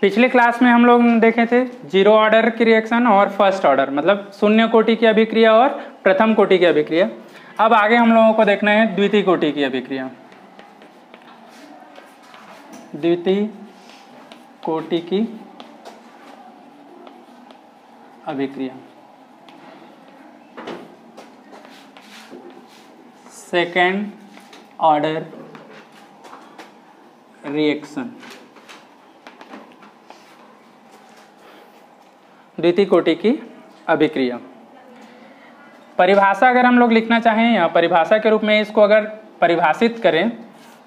पिछले क्लास में हम लोग देखे थे जीरो ऑर्डर की रिएक्शन और फर्स्ट ऑर्डर, मतलब शून्य कोटि की अभिक्रिया और प्रथम कोटि की अभिक्रिया। अब आगे हम लोगों को देखना है द्वितीय कोटि की अभिक्रिया। द्वितीय कोटि की अभिक्रिया, सेकेंड ऑर्डर रिएक्शन। द्वितीय कोटि की अभिक्रिया परिभाषा अगर हम लोग लिखना चाहें या परिभाषा के रूप में इसको अगर परिभाषित करें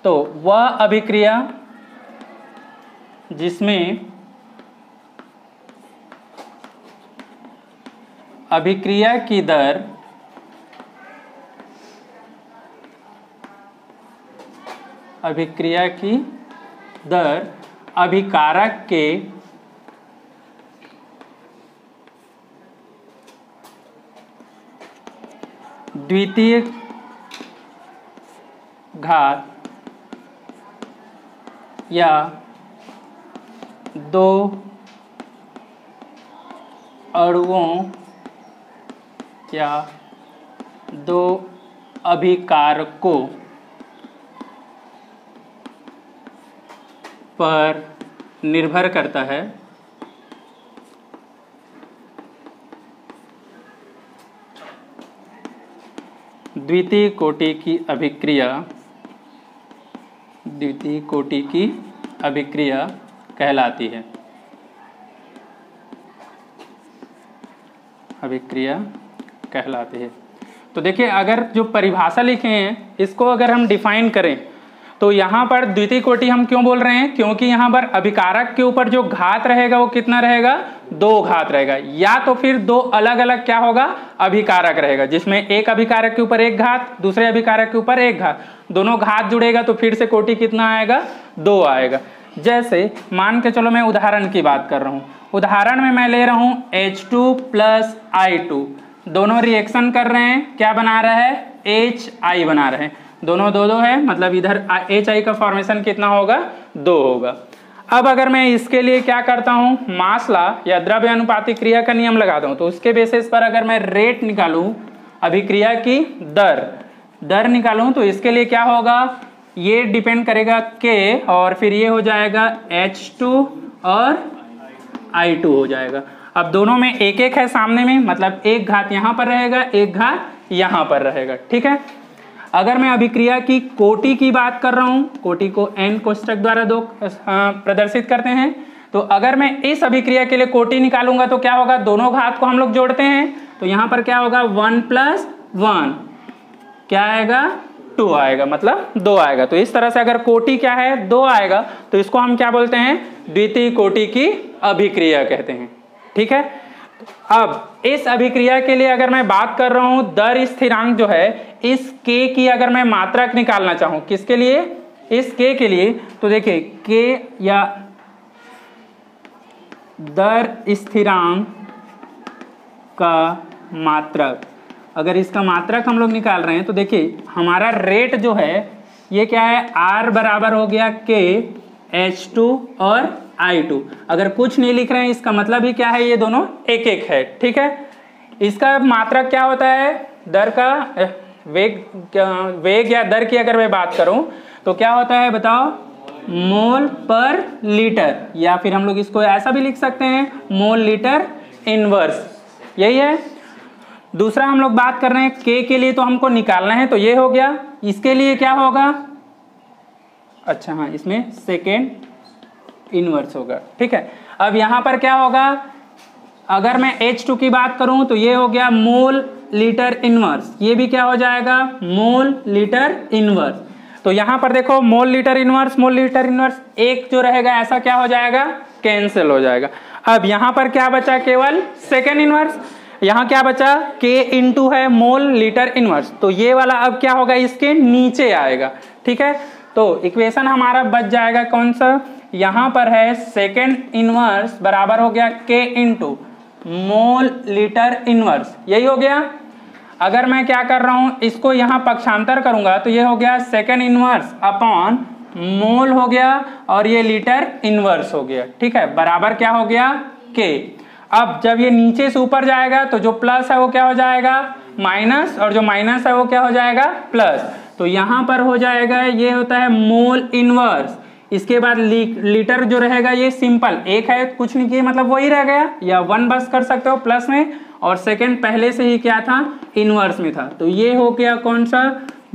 तो वह अभिक्रिया जिसमें अभिक्रिया की दर अभिकारक के द्वितीय घात या दो अणुओं या दो अभिकारकों पर निर्भर करता है। द्वितीय कोटि की अभिक्रिया कहलाती है। तो देखिए, अगर जो परिभाषा लिखे हैं इसको अगर हम डिफाइन करें तो यहाँ पर द्वितीय कोटि हम क्यों बोल रहे हैं, क्योंकि यहाँ पर अभिकारक के ऊपर जो घात रहेगा वो कितना रहेगा, 2 घात रहेगा, या तो फिर 2 अलग अलग क्या होगा, अभिकारक रहेगा, जिसमें एक अभिकारक के ऊपर 1 घात, दूसरे अभिकारक के ऊपर 1 घात, दोनों घात जुड़ेगा तो फिर से कोटि कितना आएगा, 2 आएगा। जैसे मान के चलो मैं उदाहरण की बात कर रहा हूँ, उदाहरण में मैं ले रहा हूँ H2 + I2, दोनों रिएक्शन कर रहे हैं, क्या बना रहा है, HI बना रहे हैं, दोनों 2 है, मतलब इधर HI का फॉर्मेशन कितना होगा, 2 होगा। अब अगर मैं इसके लिए क्या करता हूँ, मास लॉ या द्रव्य अनुपाती क्रिया का नियम लगाता हूँ, तो उसके बेसिस पर अगर मैं रेट निकालूं, अभिक्रिया की दर निकालूं, तो इसके लिए क्या होगा, ये डिपेंड करेगा K और फिर ये हो जाएगा H2 और I2 हो जाएगा। अब दोनों में 1-1 है सामने में, मतलब 1 घात यहाँ पर रहेगा, 1 घात यहाँ पर रहेगा, ठीक है। अगर मैं अभिक्रिया की कोटि की बात कर रहा हूं, कोटि को n कोष्ठक द्वारा 2 प्रदर्शित करते हैं, तो अगर मैं इस अभिक्रिया के लिए कोटि निकालूंगा तो क्या होगा, दोनों घात को हम लोग जोड़ते हैं, तो यहां पर क्या होगा, 1 + 1 क्या आएगा, 2 आएगा, मतलब 2 आएगा। तो इस तरह से अगर कोटि क्या है, 2 आएगा, तो इसको हम क्या बोलते हैं, द्वितीय कोटि की अभिक्रिया कहते हैं, ठीक है। अब इस अभिक्रिया के लिए अगर मैं बात कर रहा हूं, दर स्थिरांक जो है, इस K की अगर मैं मात्रक निकालना चाहूं, किसके लिए, इस K के लिए, तो देखिए K या दर स्थिरांक का मात्रक, अगर इसका मात्रक हम लोग निकाल रहे हैं तो देखिए हमारा रेट जो है ये क्या है, R बराबर हो गया K H2 और I2। अगर कुछ नहीं लिख रहे हैं इसका मतलब ही क्या है, ये दोनों 1-1 है, ठीक है। इसका मात्रक क्या होता है, दर का वेग या दर की अगर मैं बात करूं तो क्या होता है बताओ, मोल पर लीटर, या फिर हम लोग इसको ऐसा भी लिख सकते हैं, मोल लीटर इनवर्स, यही है। दूसरा हम लोग बात कर रहे हैं K के लिए, तो हमको निकालना है, तो ये हो गया, इसके लिए क्या होगा, अच्छा हाँ, इसमें सेकेंड इनवर्स होगा, ठीक है। अब यहां पर क्या होगा, अगर मैं H2 की बात करूं तो ये हो गया मोल लीटर इनवर्स, ये भी क्या हो जाएगा, मोल लीटर इनवर्स। तो यहां पर देखो मोल लीटर इनवर्स एक जो रहेगा ऐसा क्या हो जाएगा, कैंसिल हो जाएगा। अब यहां पर क्या बचा, केवल सेकेंड इनवर्स, यहां क्या बचा, K इंटू है मोल लीटर इनवर्स, तो ये वाला अब क्या होगा, इसके नीचे आएगा, ठीक है। तो इक्वेशन हमारा बच जाएगा कौन सा, यहां पर है सेकेंड इनवर्स बराबर हो गया K into mole litre inverse, यही हो गया। अगर मैं क्या कर रहा हूं, इसको यहां पक्षांतर करूंगा तो ये हो गया सेकेंड इनवर्स अपॉन मोल हो गया और ये लीटर इनवर्स हो गया, ठीक है, बराबर क्या हो गया के। अब जब ये नीचे से ऊपर जाएगा तो जो प्लस है वो क्या हो जाएगा माइनस, और जो माइनस है वो क्या हो जाएगा प्लस। तो यहां पर हो जाएगा, ये होता है मोल इनवर्स। इसके बाद लीटर जो रहेगा ये सिंपल एक है, कुछ नहीं किया मतलब वही रह गया, या 1 बस कर सकते हो प्लस में, और सेकंड पहले से ही क्या था इनवर्स में था। तो ये हो गया कौन सा,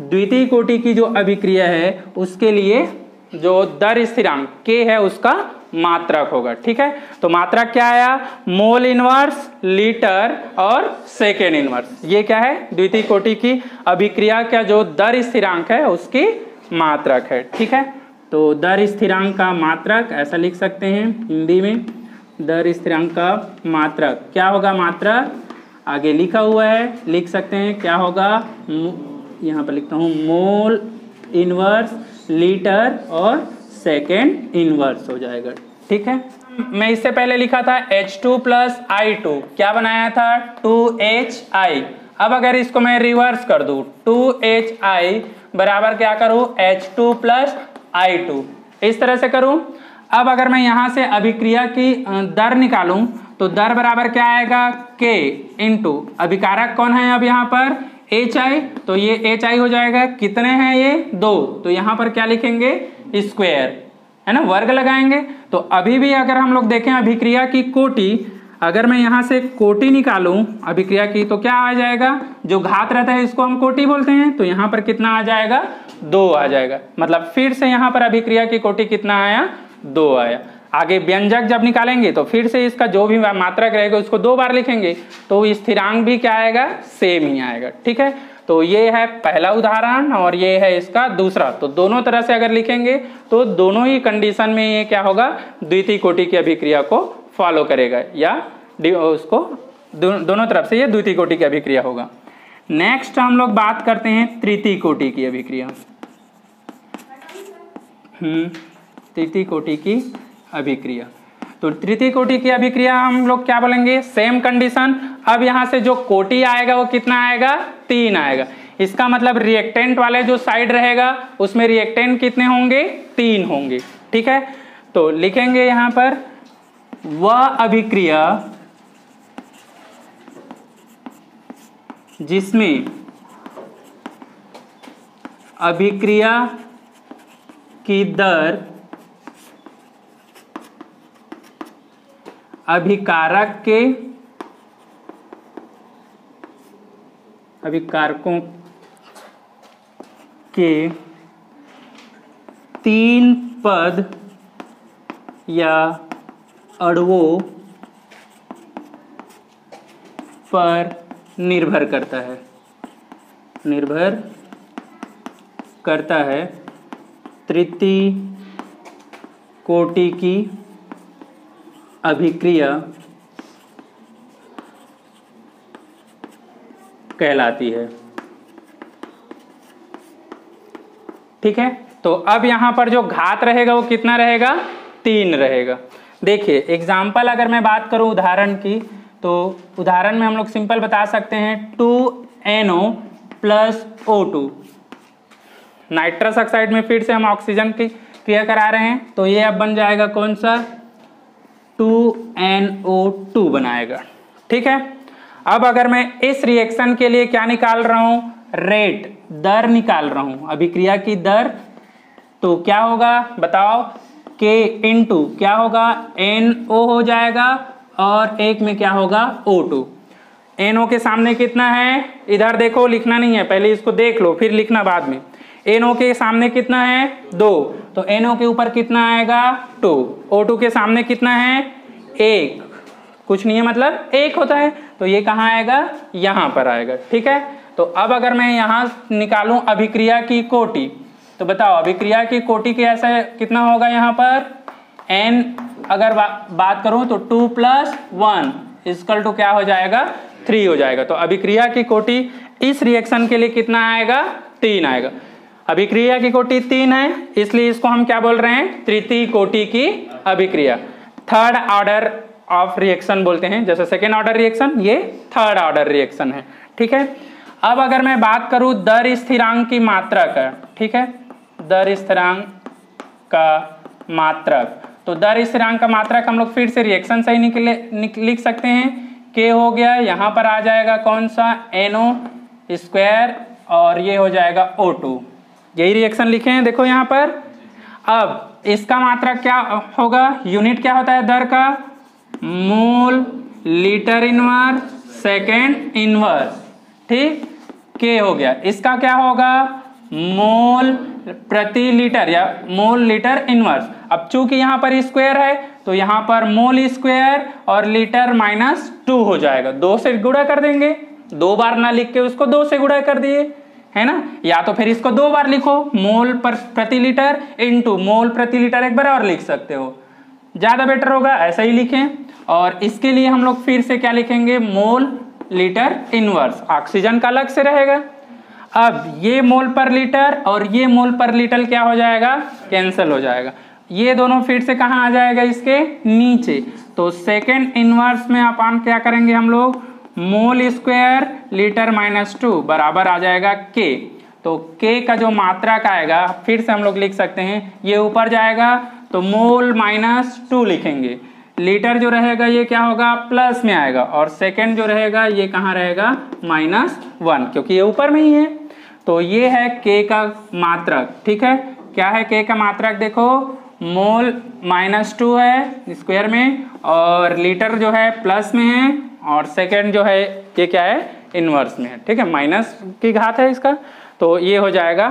द्वितीय कोटि की जो अभिक्रिया है उसके लिए जो दर स्थिरांक के है उसका मात्रक होगा, ठीक है। तो मात्रक क्या आया, मोल इनवर्स, लीटर और सेकेंड इनवर्स। ये क्या है, द्वितीय कोटि की अभिक्रिया का जो दर स्थिरांक है उसकी मात्रक है, ठीक है। तो दर स्थिरांक का मात्रक ऐसा लिख सकते हैं हिंदी में, दर स्थिरांक का मात्रक क्या होगा, मात्रक आगे लिखा हुआ है, लिख सकते हैं क्या होगा, यहाँ पर लिखता हूँ मोल इनवर्स, लीटर और सेकेंड इनवर्स हो जाएगा, ठीक है। मैं इससे पहले लिखा था H2 प्लस I2, क्या बनाया था 2HI। अब अगर इसको मैं रिवर्स कर दूं 2HI बराबर क्या करूं H2 प्लस I2, इस तरह से करूं। अब अगर मैं यहां से अभिक्रिया की दर निकालूं तो दर बराबर क्या आएगा K इंटू अभिकारक कौन है अब यहाँ पर HI, तो ये HI हो जाएगा, कितने हैं ये 2, तो यहाँ पर क्या लिखेंगे स्क्वायर, है ना, वर्ग लगाएंगे। तो अभी भी अगर हम लोग देखें अभिक्रिया की कोटि, अगर मैं यहाँ से कोटि निकालूं अभिक्रिया की तो क्या आ जाएगा, जो घात रहता है इसको हम कोटि बोलते हैं, तो यहाँ पर कितना आ जाएगा 2 आ जाएगा, मतलब फिर से यहाँ पर अभिक्रिया की कोटि कितना आया 2 आया। आगे व्यंजक जब निकालेंगे तो फिर से इसका जो भी मात्रक रहेगा उसको 2 बार लिखेंगे, तो स्थिरांक भी क्या आएगा सेम ही आएगा, ठीक है। तो ये है पहला उदाहरण और ये है इसका दूसरा। तो दोनों तरह से अगर लिखेंगे तो दोनों ही कंडीशन में ये क्या होगा, द्वितीय कोटि की अभिक्रिया को फॉलो करेगा, या उसको दोनों तरफ से ये द्वितीय कोटि की अभिक्रिया होगा। नेक्स्ट हम लोग बात करते हैं तृतीय कोटि की अभिक्रिया। तृतीय कोटि की अभिक्रिया, तो तृतीय कोटि की अभिक्रिया हम लोग क्या बोलेंगे, सेम कंडीशन। अब यहाँ से जो कोटि आएगा वो कितना आएगा 3 आएगा, इसका मतलब रिएक्टेंट वाले जो साइड रहेगा उसमें रिएक्टेंट कितने होंगे 3 होंगे, ठीक है। तो लिखेंगे यहाँ पर वह अभिक्रिया जिसमें अभिक्रिया की दर अभिकारकों के 3 पद या अणुओं पर निर्भर करता है तृतीय कोटि की अभिक्रिया कहलाती है, ठीक है। तो अब यहां पर जो घात रहेगा वो कितना रहेगा 3 रहेगा। देखिए एग्जाम्पल अगर मैं बात करूं उदाहरण की, तो उदाहरण में हम लोग सिंपल बता सकते हैं 2NO plus O2, nitrous oxide में फिर से हम ऑक्सीजन की क्रिया करा रहे हैं, तो ये अब बन जाएगा कौन सा 2NO2 बनाएगा, ठीक है। अब अगर मैं इस रिएक्शन के लिए क्या निकाल रहा हूं, रेट दर निकाल रहा हूं, अभिक्रिया की दर, तो क्या होगा बताओ, K इंटू क्या होगा NO हो जाएगा और एक में क्या होगा O2। NO के सामने कितना है, इधर देखो लिखना नहीं है, पहले इसको देख लो फिर लिखना बाद में। NO के सामने कितना है 2, तो NO के ऊपर कितना आएगा 2, O2 के सामने कितना है 1, कुछ नहीं है मतलब 1 होता है, तो ये कहाँ आएगा यहाँ पर आएगा, ठीक है। तो अब अगर मैं यहाँ निकालूं अभिक्रिया की कोटि, तो बताओ अभिक्रिया की कोटि के ऐसा कितना होगा यहाँ पर N, अगर बात करूं तो 2 + 1 इक्वल टू क्या हो जाएगा 3 हो जाएगा। तो अभिक्रिया की कोटि इस रिएक्शन के लिए कितना आएगा 3 आएगा। अभिक्रिया की कोटि 3 है, इसलिए इसको हम क्या बोल रहे हैं तृतीय कोटि की अभिक्रिया, थर्ड ऑर्डर ऑफ रिएक्शन बोलते हैं। जैसे सेकेंड ऑर्डर रिएक्शन, ये थर्ड ऑर्डर रिएक्शन है, ठीक है। अब अगर मैं बात करूं दर स्थिरांक की मात्रा का, ठीक है, दर स्थिरांक का मात्रक। तो दर स्थिरांक का मात्रक हम लोग फिर से रिएक्शन से ही लिख सकते हैं। K हो गया, यहाँ पर आ जाएगा कौन सा NO स्क्वायर और ये हो जाएगा O2। यही रिएक्शन लिखे हैं देखो यहाँ पर। अब इसका मात्रक क्या होगा, यूनिट क्या होता है दर का, mole litre inverse second inverse, ठीक। K हो गया, इसका क्या होगा, मोल प्रति लीटर या मोल लीटर इनवर्स। अब चूंकि यहाँ पर स्क्वायर है तो यहाँ पर मोल स्क्वायर और लीटर -2 हो जाएगा, 2 से गुणा कर देंगे, 2 बार ना लिख के उसको 2 से गुणा कर दिए, है ना। या तो फिर इसको 2 बार लिखो, मोल प्रति लीटर इंटू मोल प्रति लीटर एक बार और लिख सकते हो, ज्यादा बेटर होगा ऐसा ही लिखें। और इसके लिए हम लोग फिर से क्या लिखेंगे, मोल लीटर इनवर्स, ऑक्सीजन का अलग से रहेगा। अब ये मोल पर लीटर और ये मोल पर लीटर क्या हो जाएगा, कैंसिल हो जाएगा, ये दोनों फिर से कहाँ आ जाएगा, इसके नीचे। तो सेकेंड इनवर्स में अपन क्या करेंगे हम लोग, मोल स्क्वायर लीटर -2 बराबर आ जाएगा K। तो K का जो मात्रक आएगा फिर से हम लोग लिख सकते हैं, ये ऊपर जाएगा तो मोल -2 लिखेंगे, लीटर जो रहेगा ये क्या होगा, प्लस में आएगा, और सेकेंड जो रहेगा ये कहाँ रहेगा, -1, क्योंकि ये ऊपर में ही है। तो ये है K का मात्रक, ठीक है। क्या है K का मात्रक, देखो मोल -2 है स्क्वायर में और लीटर जो है प्लस में है और सेकेंड जो है ये क्या है, इनवर्स में है, ठीक है, माइनस की घात है इसका। तो ये हो जाएगा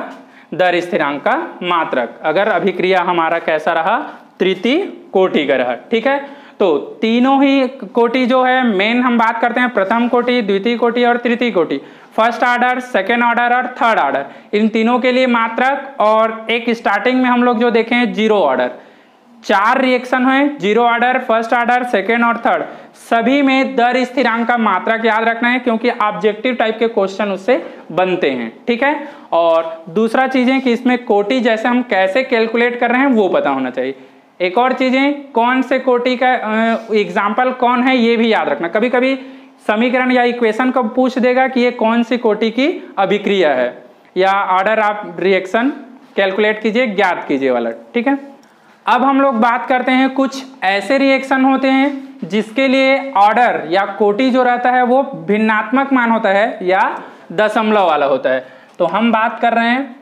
दर स्थिरांक का मात्रक, अगर अभिक्रिया हमारा कैसा रहा, तृतीय कोटि का रहा, ठीक है। तो तीनों ही कोटि जो है मेन हम बात करते हैं, प्रथम कोटि, द्वितीय कोटि और तृतीय कोटि, फर्स्ट ऑर्डर, सेकेंड ऑर्डर और थर्ड ऑर्डर, इन तीनों के लिए मात्रक। और एक स्टार्टिंग में हम लोग जो देखें जीरो ऑर्डर, 4 रिएक्शन है, zero order, first order, second और थर्ड, सभी में दर स्थिरांक का मात्रक याद रखना है क्योंकि ऑब्जेक्टिव टाइप के क्वेश्चन उससे बनते हैं, ठीक है। और दूसरा चीजें कि इसमें कोटि जैसे हम कैसे कैलकुलेट कर रहे हैं वो पता होना चाहिए। एक और चीजें, कौन से कोटि का एग्जाम्पल कौन है ये भी याद रखना। कभी कभी समीकरण या इक्वेशन को पूछ देगा कि ये कौन सी कोटि की अभिक्रिया है, या ऑर्डर आप रिएक्शन कैलकुलेट कीजिए, ज्ञात कीजिए वाला, ठीक है। अब हम लोग बात करते हैं, कुछ ऐसे रिएक्शन होते हैं जिसके लिए ऑर्डर या कोटि जो रहता है वो भिन्नात्मक मान होता है या दशमलव वाला होता है। तो हम बात कर रहे हैं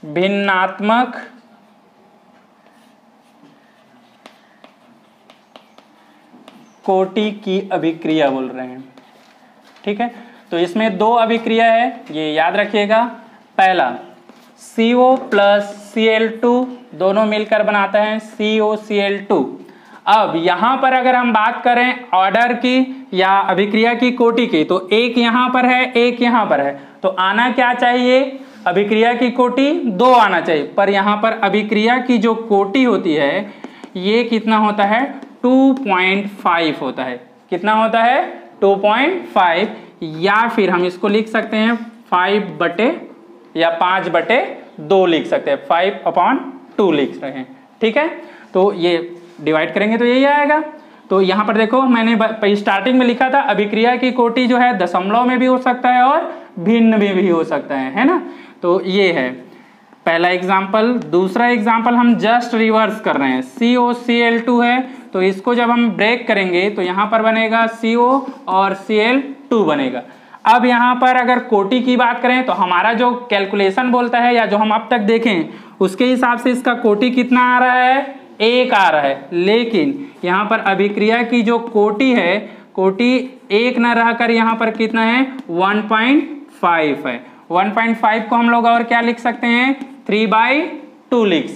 भिन्नात्मक कोटि की अभिक्रिया बोल रहे हैं, ठीक है। तो इसमें 2 अभिक्रिया है, ये याद रखिएगा। पहला CO प्लस Cl2 दोनों मिलकर बनाता है COCl2। अब यहां पर अगर हम बात करें ऑर्डर की या अभिक्रिया की कोटि की, तो एक यहां पर है, एक यहां पर है, तो आना क्या चाहिए, अभिक्रिया की कोटि 2 आना चाहिए, पर यहां पर अभिक्रिया की जो कोटि होती है ये कितना होता है, 2.5 होता है। कितना होता है, 2.5, या फिर हम इसको लिख सकते हैं 5/2 लिख सकते हैं, 5/2 लिख रहे हैं, ठीक है। तो ये डिवाइड करेंगे तो यही आएगा। तो यहाँ पर देखो मैंने स्टार्टिंग में लिखा था अभिक्रिया की कोटि जो है दशमलव में भी हो सकता है और भिन्न में भी हो सकता है ना। तो ये है पहला एग्जाम्पल। दूसरा एग्जाम्पल हम जस्ट रिवर्स कर रहे हैं, COCl2 है, तो इसको जब हम ब्रेक करेंगे तो यहाँ पर बनेगा CO और Cl2 बनेगा। अब यहाँ पर अगर कोटि की बात करें तो हमारा जो कैलकुलेशन बोलता है या जो हम अब तक देखें उसके हिसाब से इसका कोटि कितना आ रहा है, 1 आ रहा है, लेकिन यहाँ पर अभिक्रिया की जो कोटि है, कोटि 1 न रहकर यहाँ पर कितना है, 1.5 है। 1.5 को हम लोग और क्या लिख सकते हैं, 3/2 लिख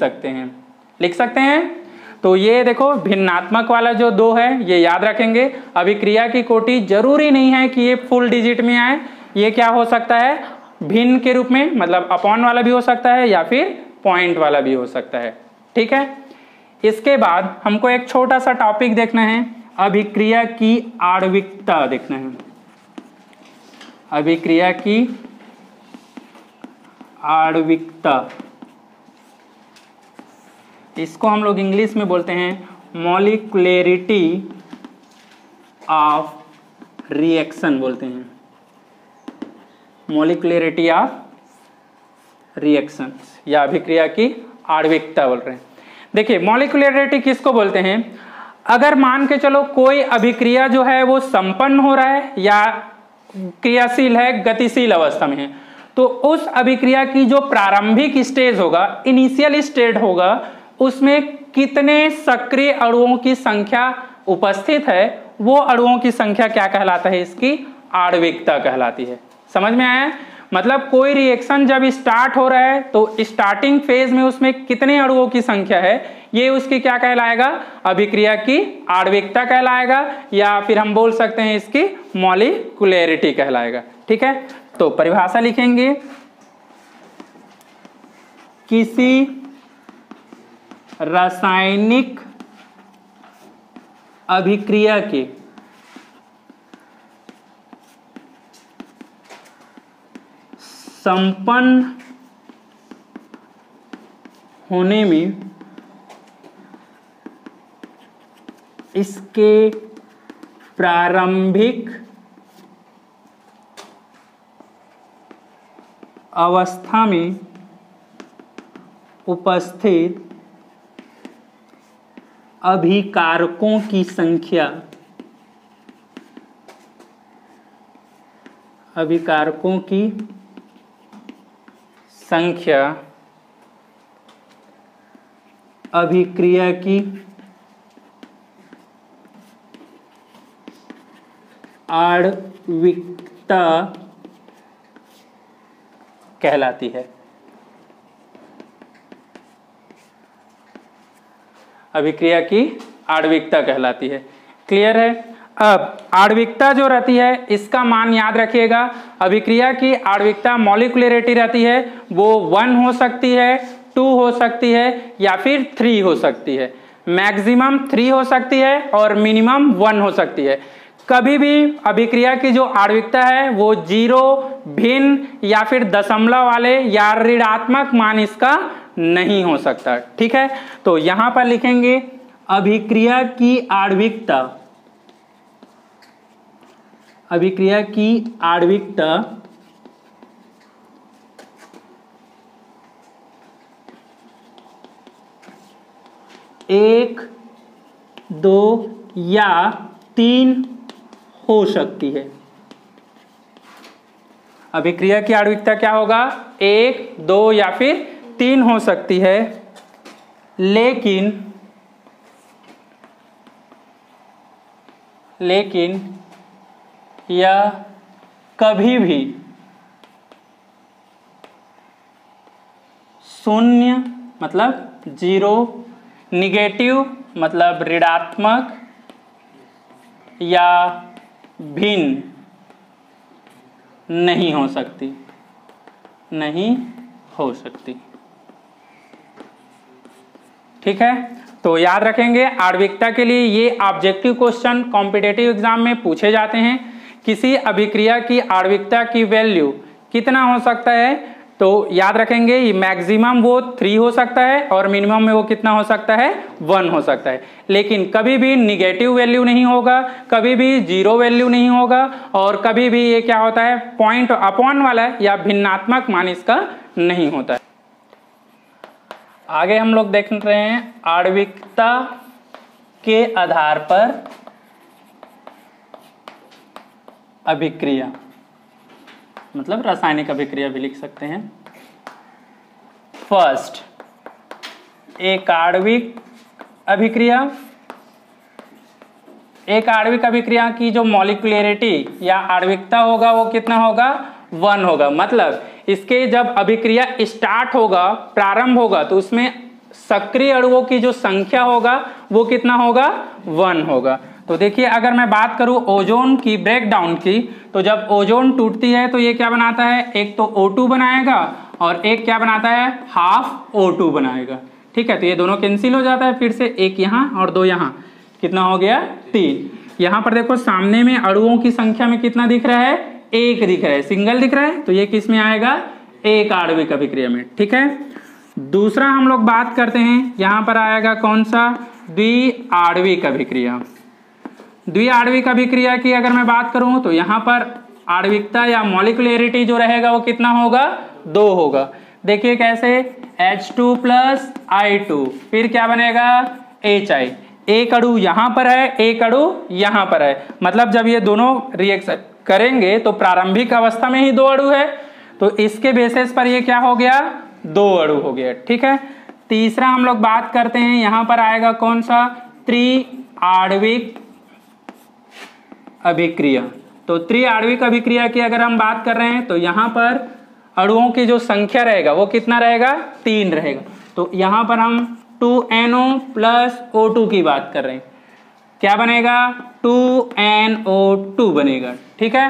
सकते हैं। तो ये देखो भिन्नात्मक वाला जो 2 है ये याद रखेंगे। अभिक्रिया की कोटि जरूरी नहीं है कि ये फुल डिजिट में आए, ये क्या हो सकता है, भिन्न के रूप में, मतलब अपॉन वाला भी हो सकता है या फिर पॉइंट वाला भी हो सकता है, ठीक है। इसके बाद हमको एक छोटा सा टॉपिक देखना है, अभिक्रिया की आणविकता देखना है। अभिक्रिया की आणविकता, इसको हम लोग इंग्लिश में बोलते हैं मॉलिक्युलरिटी ऑफ रिएक्शन बोलते हैं, मॉलिक्युलरिटी ऑफ रिएक्शन या अभिक्रिया की आणविकता बोल रहे हैं। देखिए मॉलिक्यूलरिटी किसको बोलते हैं, अगर मान के चलो कोई अभिक्रिया जो है वो संपन्न हो रहा है या क्रियाशील है, गतिशील अवस्था में है, तो उस अभिक्रिया की जो प्रारंभिक स्टेज होगा, इनिशियल स्टेज होगा, उसमें कितने सक्रिय अणुओं की संख्या उपस्थित है, वो अणुओं की संख्या क्या कहलाता है, इसकी आणविकता कहलाती है। समझ में आया? मतलब कोई रिएक्शन जब स्टार्ट हो रहा है तो स्टार्टिंग फेज में उसमें कितने अणुओं की संख्या है, ये उसकी क्या कहलाएगा, अभिक्रिया की आणविकता कहलाएगा, या फिर हम बोल सकते हैं इसकी मॉलिक्यूलरिटी कहलाएगा। ठीक है, तो परिभाषा लिखेंगे, किसी रासायनिक अभिक्रिया के संपन्न होने में इसके प्रारंभिक अवस्था में उपस्थित अभिकारकों की संख्या, अभिकारकों की संख्या अभिक्रिया की आणविकता कहलाती है। अभिक्रिया की आणविकता कहलाती है। क्लियर है? अब आणविकता जो रहती है इसका मान याद रखिएगा, अभिक्रिया की आणविकता मॉलिक्यूलरिटी रहती है वो 1 हो सकती है, 2 हो सकती है या फिर 3 हो सकती है। मैक्सिमम 3 हो सकती है और मिनिमम 1 हो सकती है। कभी भी अभिक्रिया की जो आणविकता है वो 0, भिन्न या फिर दशमलव वाले या ऋणात्मक मान इसका नहीं हो सकता। ठीक है, तो यहां पर लिखेंगे अभिक्रिया की आणविकता, अभिक्रिया की आणविकता एक, 2 या 3 हो सकती है। अभिक्रिया की आणविकता क्या होगा, 1, 2 या फिर 3 हो सकती है, लेकिन यह कभी भी 0 मतलब 0, निगेटिव मतलब ऋणात्मक या भिन्न नहीं हो सकती, नहीं हो सकती। ठीक है, तो याद रखेंगे आणविकता के लिए ये ऑब्जेक्टिव क्वेश्चन कॉम्पिटिटिव एग्जाम में पूछे जाते हैं। किसी अभिक्रिया की आणविकता की वैल्यू कितना हो सकता है, तो याद रखेंगे ये मैक्सिमम वो 3 हो सकता है और मिनिमम में वो कितना हो सकता है, 1 हो सकता है। लेकिन कभी भी निगेटिव वैल्यू नहीं होगा, कभी भी 0 वैल्यू नहीं होगा और कभी भी ये क्या होता है, पॉइंट अपॉन वाला या भिन्नात्मक मान इसका नहीं होता है। आगे हम लोग देख रहे हैं आणविकता के आधार पर अभिक्रिया, मतलब रासायनिक अभिक्रिया भी लिख सकते हैं। फर्स्ट, एक आणविक अभिक्रिया, एक आणविक अभिक्रिया की जो मॉलिक्यूलरिटी या आणविकता होगा वो कितना होगा, 1 होगा। मतलब इसके जब अभिक्रिया स्टार्ट होगा, प्रारंभ होगा, तो उसमें सक्रिय अणुओं की जो संख्या होगा वो कितना होगा, 1 होगा। तो देखिए अगर मैं बात करूं ओजोन की ब्रेकडाउन की, तो जब ओजोन टूटती है तो ये क्या बनाता है, एक तो O2 बनाएगा और एक क्या बनाता है, हाफ O2 बनाएगा। ठीक है, तो ये दोनों कैंसिल हो जाता है, फिर से एक यहाँ और 2 यहाँ, कितना हो गया, 3। यहाँ पर देखो सामने में अणुओं की संख्या में कितना दिख रहा है, 1 दिख रहा है, सिंगल दिख रहा है, तो ये किस में आएगा, एक आणविक अभिक्रिया में। ठीक है, दूसरा हम लोग बात करते हैं, यहाँ पर आएगा कौन सा, द्विआण्विक अभिक्रिया। द्विआण्विक अभिक्रिया की अगर मैं बात करूं तो यहाँ पर आणविकता या मॉलिक्यूलरिटी जो रहेगा वो कितना होगा, 2 होगा। देखिए कैसे, H2 प्लस I2, फिर क्या बनेगा HI। एक अणु यहां पर है, एक अणु यहां पर है, मतलब जब ये दोनों रिएक्शन करेंगे तो प्रारंभिक अवस्था में ही दो अणु है, तो इसके बेसिस पर ये क्या हो गया, दो अणु हो गया। ठीक है, तीसरा हम लोग बात करते हैं, यहां पर आएगा कौन सा, त्रिआण्विक अभिक्रिया। तो त्रिआण्विक अभिक्रिया की अगर हम बात कर रहे हैं तो यहां पर अणुओं की जो संख्या रहेगा वो कितना रहेगा, 3 रहेगा। तो यहां पर हम 2NO प्लस O2 की बात कर रहे हैं, क्या बनेगा, 2NO2 बनेगा। ठीक है,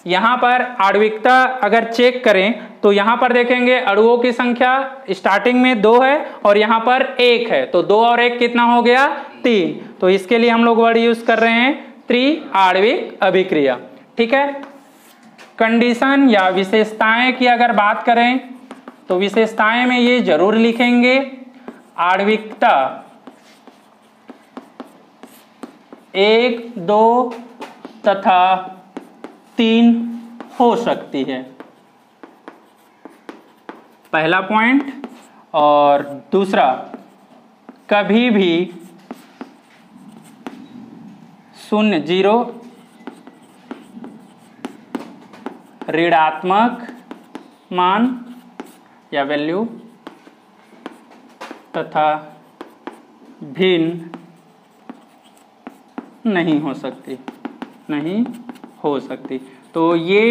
यहां पर आणविकता अगर चेक करें तो यहां पर देखेंगे अणुओं की संख्या स्टार्टिंग में 2 है और यहां पर 1 है, तो 2 और 1 कितना हो गया, 3। तो इसके लिए हम लोग वर्ड यूज कर रहे हैं त्रिआण्विक अभिक्रिया। ठीक है, कंडीशन या विशेषताएं की अगर बात करें तो विशेषताएं में ये जरूर लिखेंगे, आणविकता 1, 2 तथा 3 हो सकती है, पहला पॉइंट। और दूसरा, कभी भी 0 0 ऋणात्मक मान या वैल्यू तथा भिन्न नहीं हो सकती, नहीं हो सकती। तो ये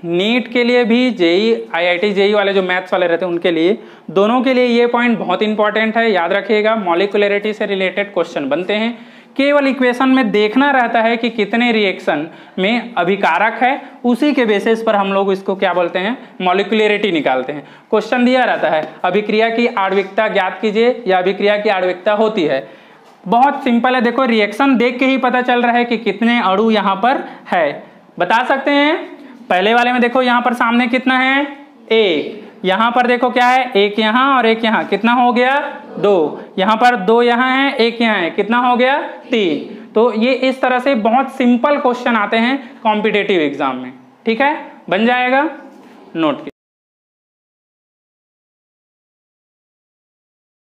नीट के लिए भी, जेई IIT जेई वाले जो मैथ्स वाले रहते हैं उनके लिए, दोनों के लिए ये पॉइंट बहुत इंपॉर्टेंट है, याद रखिएगा। मॉलिक्यूलरिटी से रिलेटेड क्वेश्चन बनते हैं, केवल इक्वेशन में देखना रहता है कि कितने रिएक्शन में अभिकारक है, उसी के बेसिस पर हम लोग इसको क्या बोलते हैं, मॉलिक्यूलरिटी निकालते हैं। क्वेश्चन दिया रहता है अभिक्रिया की आणविकता ज्ञात कीजिए या अभिक्रिया की आणविकता होती है, बहुत सिंपल है। देखो रिएक्शन देख के ही पता चल रहा है कि कितने अणु यहाँ पर है, बता सकते हैं। पहले वाले में देखो यहाँ पर सामने कितना है, 1, यहाँ पर देखो क्या है, 1 यहाँ और 1 यहाँ, कितना हो गया, 2, यहाँ पर 2 यहाँ है, 1 यहाँ है, कितना हो गया, 3। तो ये इस तरह से बहुत सिंपल क्वेश्चन आते हैं कॉम्पिटिटिव एग्जाम में। ठीक है, बन जाएगा, नोट